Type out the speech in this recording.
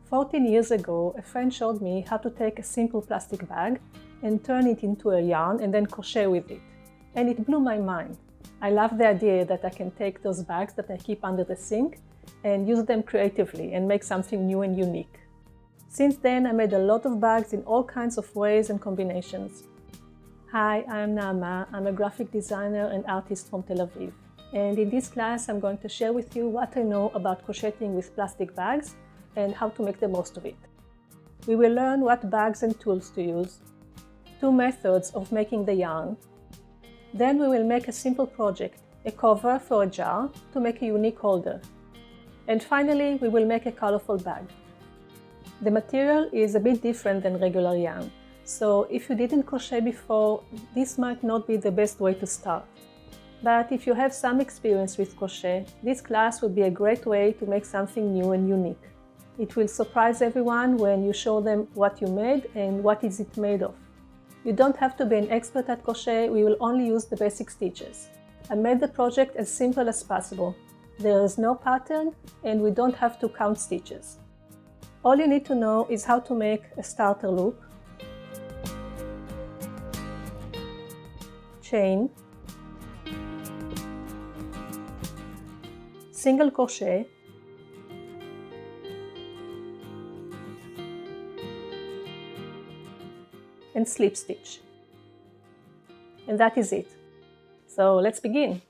14 years ago, a friend showed me how to take a simple plastic bag and turn it into a yarn and then crochet with it. And it blew my mind. I love the idea that I can take those bags that I keep under the sink and use them creatively and make something new and unique. Since then, I made a lot of bags in all kinds of ways and combinations. Hi, I'm Naama. I'm a graphic designer and artist from Tel Aviv. And in this class, I'm going to share with you what I know about crocheting with plastic bags and how to make the most of it. We will learn what bags and tools to use, 2 methods of making the yarn. Then we will make a simple project, a cover for a jar to make a unique holder. And finally, we will make a colorful bag. The material is a bit different than regular yarn. So if you didn't crochet before, this might not be the best way to start. But if you have some experience with crochet, this class will be a great way to make something new and unique. It will surprise everyone when you show them what you made and what is it made of. You don't have to be an expert at crochet, we will only use the basic stitches. I made the project as simple as possible. There is no pattern and we don't have to count stitches. All you need to know is how to make a starter loop, chain, single crochet, and slip stitch. And that is it. So let's begin.